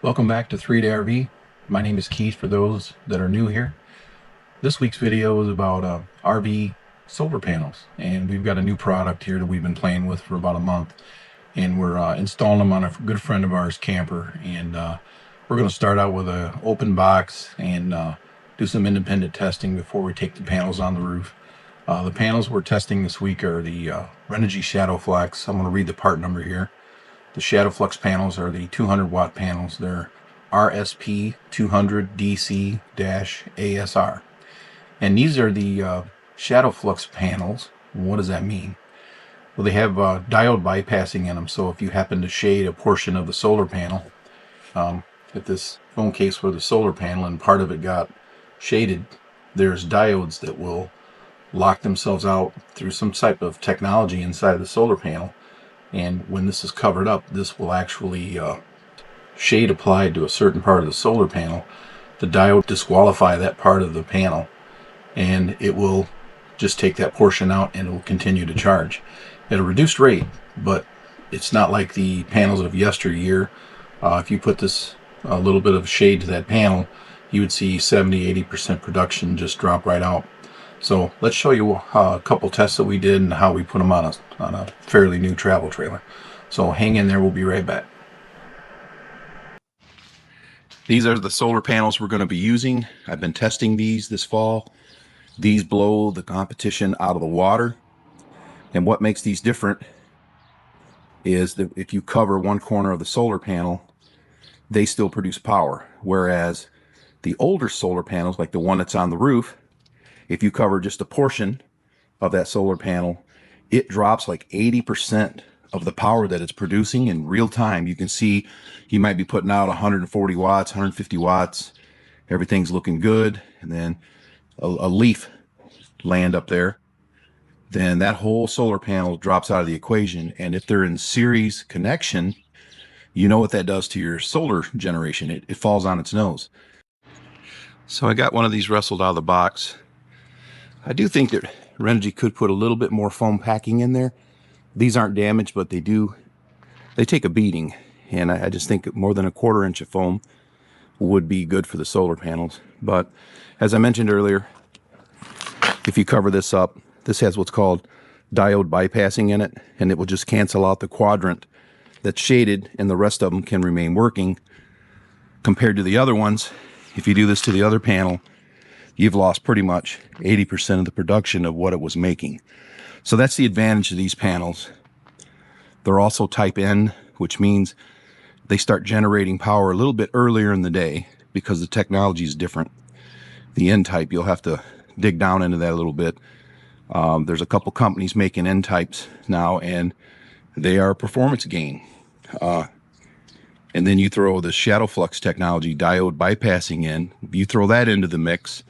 Welcome back to 3-Day RV. My name is Keith for those that are new here. This week's video is about RV solar panels, and we've got a new product here that we've been playing with for about a month, and we're installing them on a good friend of ours camper. And we're going to start out with an open box and do some independent testing before we take the panels on the roof. The panels we're testing this week are the Renogy ShadowFlux. I'm going to read the part number here. The ShadowFlux panels are the 200 watt panels. They're RSP 200 DC-ASR. And these are the ShadowFlux panels. What does that mean? Well, they have diode bypassing in them. So if you happen to shade a portion of the solar panel, if this phone case were the solar panel and part of it got shaded, there's diodes that will lock themselves out through some type of technology inside of the solar panel. And when this is covered up, this will actually shade applied to a certain part of the solar panel. The diode disqualify that part of the panel, and it will just take that portion out and it will continue to charge at a reduced rate. But it's not like the panels of yesteryear. If you put this a little bit of shade to that panel, you would see 70-80% production just drop right out. So let's show you a couple tests that we did and how we put them on a fairly new travel trailer. So hang in there, we'll be right back. These are the solar panels we're going to be using. I've been testing these this fall. These blow the competition out of the water. And what makes these different is that if you cover one corner of the solar panel, they still produce power. Whereas the older solar panels, like the one that's on the roof, if you cover just a portion of that solar panel, it drops like 80% of the power that it's producing in real time. You can see you might be putting out 140 watts, 150 watts. Everything's looking good. And then a leaf land up there. Then that whole solar panel drops out of the equation. And if they're in series connection, you know what that does to your solar generation. It falls on its nose. So I got one of these wrestled out of the box. I do think that Renogy could put a little bit more foam packing in there. These aren't damaged, but they take a beating. And I just think more than a 1/4 inch of foam would be good for the solar panels. But as I mentioned earlier, if you cover this up, this has what's called diode bypassing in it, and it will just cancel out the quadrant that's shaded, and the rest of them can remain working. Compared to the other ones, if you do this to the other panel, you've lost pretty much 80% of the production of what it was making. So that's the advantage of these panels. They're also type N, which means they start generating power a little bit earlier in the day because the technology is different. The N type, you'll have to dig down into that a little bit. There's a couple companies making N types now, and they are a performance gain. And then you throw the ShadowFlux technology, diode bypassing in. If you throw that into the mix,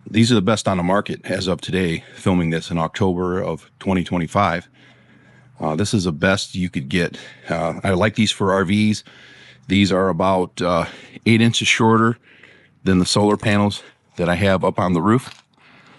these are the best on the market as of today, filming this in October of 2025. This is the best you could get. I like these for RVs. These are about 8 inches shorter than the solar panels that I have up on the roof.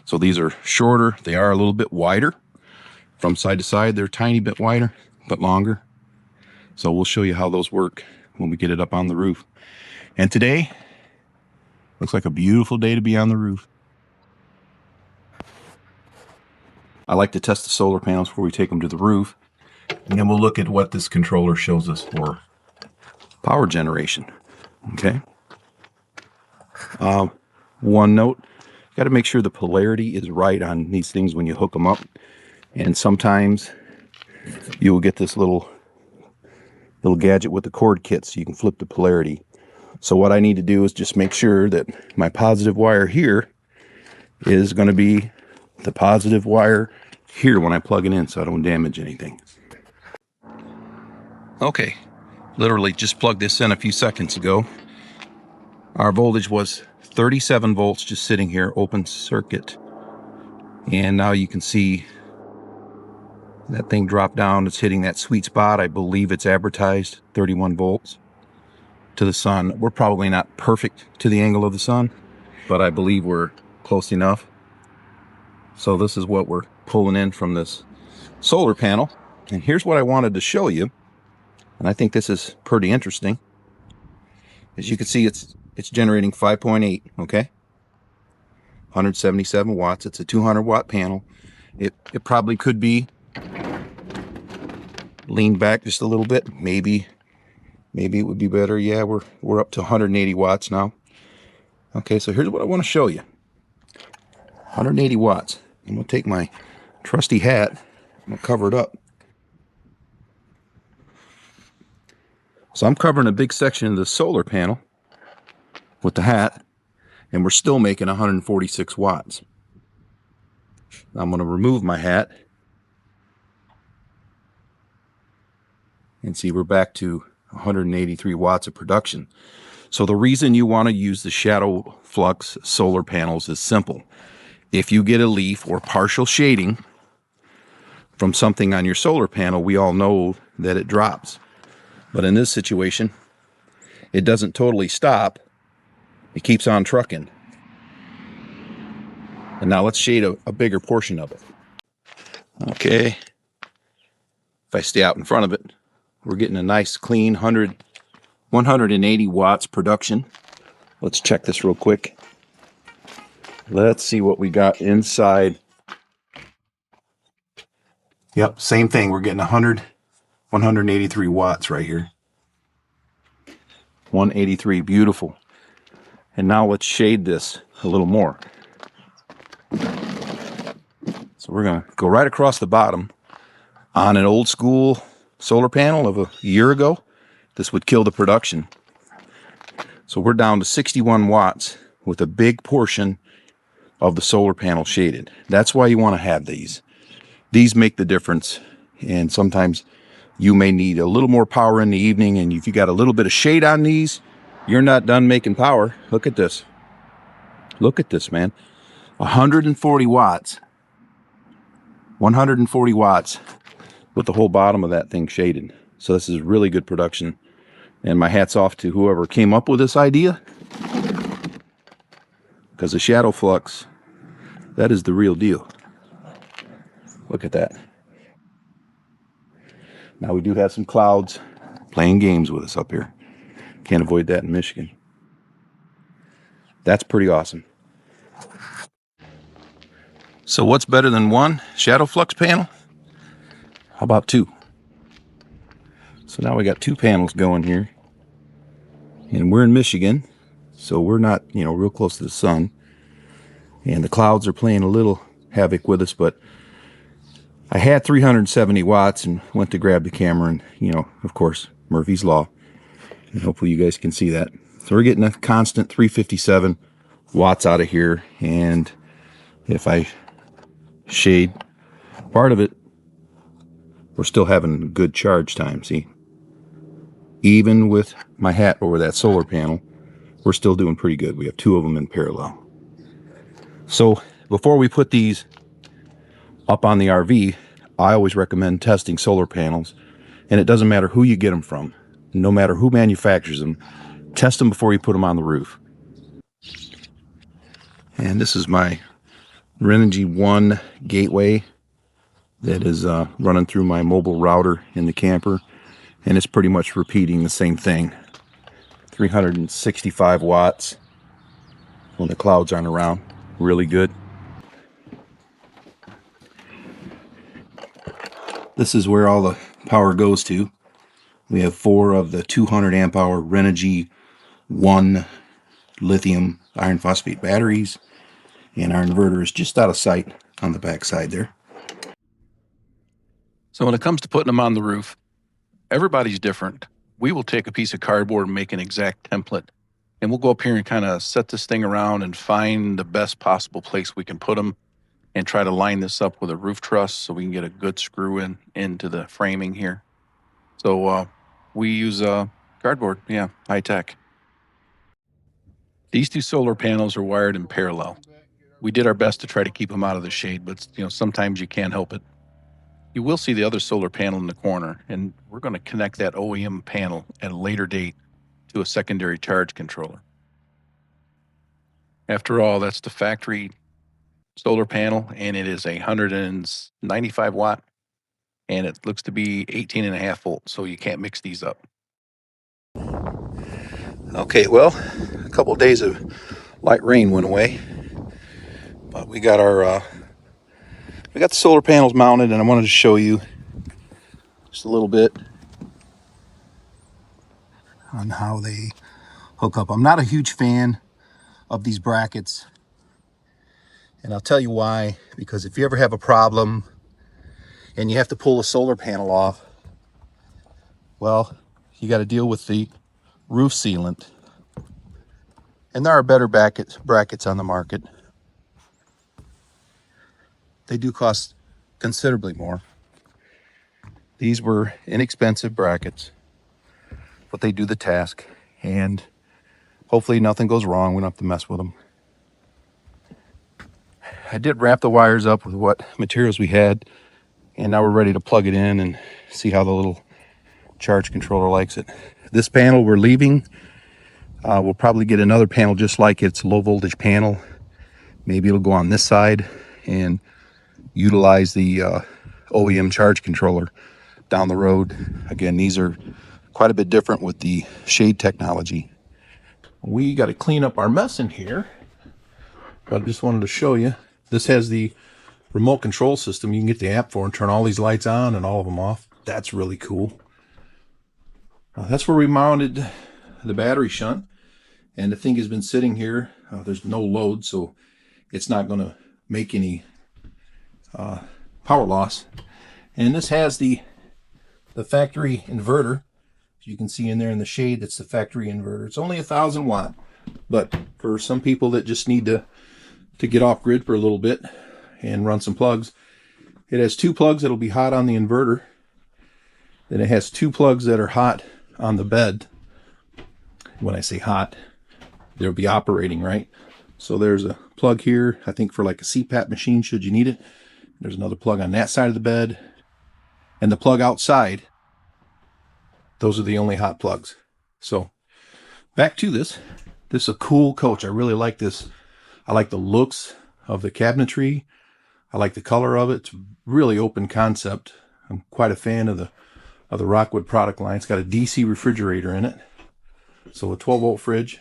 So these are shorter. They are a little bit wider. From side to side, they're a tiny bit wider, but longer. So we'll show you how those work when we get it up on the roof. And today, looks like a beautiful day to be on the roof. I like to test the solar panels before we take them to the roof, and then we'll look at what this controller shows us for power generation. Okay. One note, got to make sure the polarity is right on these things when you hook them up, and sometimes you will get this little gadget with the cord kit so you can flip the polarity. So what I need to do is just make sure that my positive wire here is going to be the positive wire here when I plug it in, so I don't damage anything. Okay, literally just plugged this in a few seconds ago. Our voltage was 37 volts just sitting here, open circuit. And now you can see that thing drop down. It's hitting that sweet spot. I believe it's advertised 31 volts to the sun. We're probably not perfect to the angle of the sun, but I believe we're close enough. So this is what we're pulling in from this solar panel. And here's what I wanted to show you. And I think this is pretty interesting. As you can see, it's generating 5.8, okay? 177 watts. It's a 200 watt panel. It probably could be leaned back just a little bit. Maybe it would be better. Yeah, we're up to 180 watts now. Okay, so here's what I want to show you. 180 watts. I'm going to take my trusty hat. I'm going to cover it up. So I'm covering a big section of the solar panel with the hat, and we're still making 146 watts. I'm going to remove my hat and see we're back to 183 watts of production. So the reason you want to use the ShadowFlux solar panels is simple. If you get a leaf or partial shading from something on your solar panel, we all know that it drops. But in this situation, it doesn't totally stop. It keeps on trucking. And now let's shade a bigger portion of it. Okay. If I stay out in front of it, we're getting a nice clean 180 watts production. Let's check this real quick. Let's see what we got inside. Yep, same thing. We're getting 183 watts right here. 183, beautiful. And now let's shade this a little more. So we're going to go right across the bottom. On an old school solar panel of a year ago, this would kill the production. So we're down to 61 watts with a big portion of the solar panel shaded. That's why you want to have these. These make the difference. And sometimes you may need a little more power in the evening, and if you got a little bit of shade on these, you're not done making power. Look at this. Look at this, man. 140 watts. 140 watts with the whole bottom of that thing shaded. So this is really good production. And my hat's off to whoever came up with this idea. Because the ShadowFlux, that is the real deal. Look at that. Now we do have some clouds playing games with us up here. Can't avoid that in Michigan. That's pretty awesome. So what's better than one ShadowFlux panel? How about two? So now we got two panels going here. And we're in Michigan, so we're not, real close to the sun. And the clouds are playing a little havoc with us, but I had 370 watts and went to grab the camera and, of course, Murphy's Law. And hopefully you guys can see that. So we're getting a constant 357 watts out of here. And if I shade part of it, we're still having good charge time, see? Even with my hat over that solar panel, we're still doing pretty good. We have two of them in parallel. So before we put these up on the RV, I always recommend testing solar panels. And it doesn't matter who you get them from. No matter who manufactures them, test them before you put them on the roof. And this is my Renogy One gateway that is running through my mobile router in the camper. And it's pretty much repeating the same thing. 365 watts when the clouds aren't around. Really good. This is where all the power goes to. We have 4 of the 200 amp hour Renogy One lithium iron phosphate batteries. And our inverter is just out of sight on the back side there. So when it comes to putting them on the roof, everybody's different. We will take a piece of cardboard and make an exact template. And we'll go up here and kind of set this thing around and find the best possible place we can put them and try to line this up with a roof truss so we can get a good screw into the framing here. So we use cardboard, yeah, high tech. These two solar panels are wired in parallel. We did our best to try to keep them out of the shade, but sometimes you can't help it. You will see the other solar panel in the corner, and we're going to connect that OEM panel at a later date to a secondary charge controller. After all, that's the factory solar panel, and it is 195 watt, and it looks to be 18.5 volts, so you can't mix these up. Okay, well, a couple of days of light rain went away, but we got the solar panels mounted, and I wanted to show you just a little bit on how they hook up. I'm not a huge fan of these brackets, and I'll tell you why. Because if you ever have a problem and you have to pull a solar panel off, well, you got to deal with the roof sealant. And there are better brackets on the market. They do cost considerably more. These were inexpensive brackets, but they do the task, and hopefully nothing goes wrong. We don't have to mess with them. I did wrap the wires up with what materials we had, and now we're ready to plug it in and see how the little charge controller likes it. This panel we're leaving. We'll probably get another panel just like it. It's a low voltage panel. Maybe it'll go on this side and utilize the OEM charge controller down the road. Again, these are quite a bit different with the shade technology. We got to clean up our mess in here, but I just wanted to show you. This has the remote control system. You can get the app for and turn all these lights on and all of them off. That's really cool. That's where we mounted the battery shunt, and the thing has been sitting here. There's no load, so it's not going to make any power loss. And this has the factory inverter. As you can see in there in the shade, that's the factory inverter. It's only 1,000 watt, but for some people that just need to get off grid for a little bit and run some plugs, it has 2 plugs that'll be hot on the inverter. Then it has 2 plugs that are hot on the bed. When I say hot, they'll be operating, right? So there's a plug here, I think for like a CPAP machine should you need it. There's another plug on that side of the bed, and the plug outside. Those are the only hot plugs. So back to this. This is a cool coach. I really like this. I like the looks of the cabinetry. I like the color of it. It's really open concept. I'm quite a fan of the Rockwood product line. It's got a DC refrigerator in it. So a 12-volt fridge.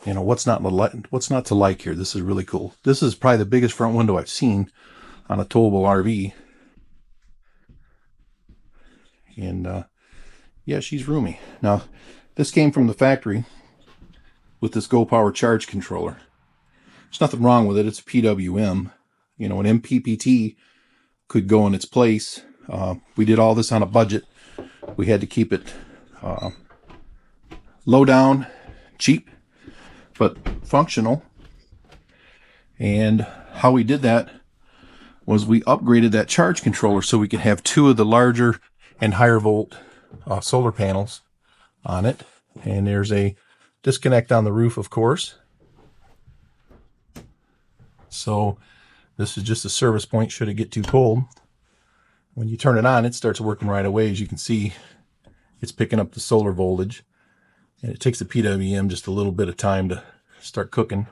You know, what's not to like here? This is really cool. This is probably the biggest front window I've seen on a towable RV. And yeah, she's roomy. Now, this came from the factory with this Go Power charge controller. There's nothing wrong with it. It's a PWM. You know, an MPPT could go in its place. We did all this on a budget. We had to keep it low down, cheap, but functional. And how we did that was we upgraded that charge controller so we could have 2 of the larger and higher volt solar panels on it. And there's a disconnect on the roof, of course. So this is just a service point should it get too cold. When you turn it on, it starts working right away. As you can see, it's picking up the solar voltage, and it takes the PWM just a little bit of time to start cooking.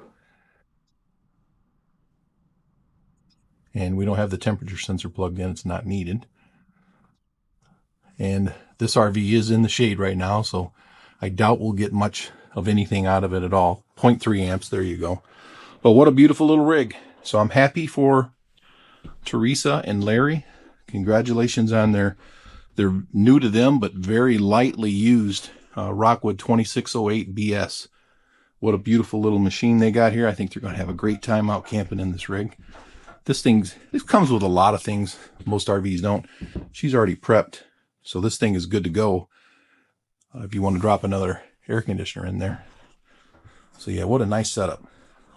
And we don't have the temperature sensor plugged in. It's not needed. And this RV is in the shade right now, so I doubt we'll get much of anything out of it at all. 0.3 amps, there you go. But what a beautiful little rig. So I'm happy for Teresa and Larry. Congratulations on they're new to them, but very lightly used Rockwood 2608 BS. What a beautiful little machine they got here. I think they're going to have a great time out camping in this rig. This comes with a lot of things most RVs don't. She's already prepped, so this thing is good to go if you want to drop another air conditioner in there. So yeah, what a nice setup.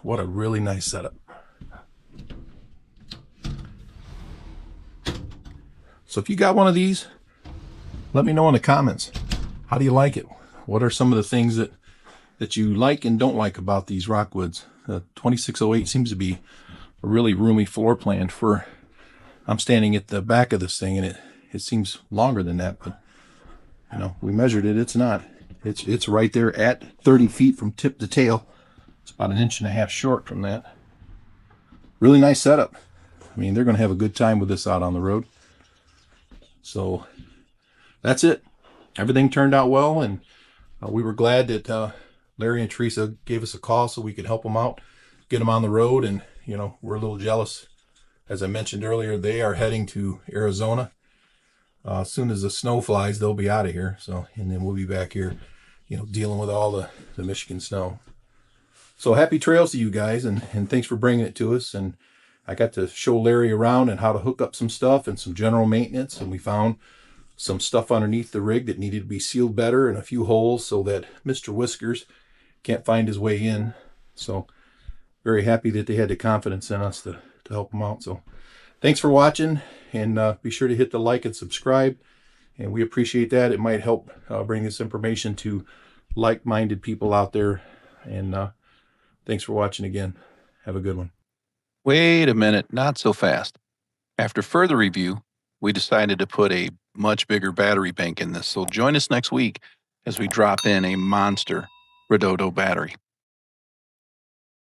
What a really nice setup. So if you got one of these, let me know in the comments. How do you like it? What are some of the things that you like and don't like about these Rockwoods? The 2608 seems to be a really roomy floor plan for, I'm standing at the back of this thing, and it seems longer than that, but you know, we measured it. It's not. It's right there at 30 feet from tip to tail. It's about 1.5 inches short from that. Really nice setup. I mean, they're going to have a good time with this out on the road. So that's it. Everything turned out well, and We were glad that Larry and Teresa gave us a call so we could help them out, get them on the road. And, you know, we're a little jealous. As I mentioned earlier, they are heading to Arizona. As soon as the snow flies, they'll be out of here. So, and then we'll be back here, you know, dealing with all the Michigan snow. So happy trails to you guys, and thanks for bringing it to us. And I got to show Larry around and how to hook up some stuff and some general maintenance. And we found some stuff underneath the rig that needed to be sealed better and a few holes so that Mr. Whiskers can't find his way in. So very happy that they had the confidence in us to help them out. So thanks for watching, and be sure to hit the like and subscribe. And we appreciate that. It might help bring this information to like-minded people out there. And thanks for watching again. Have a good one. Wait a minute, not so fast. After further review, we decided to put a much bigger battery bank in this. So join us next week as we drop in a monster Redodo battery.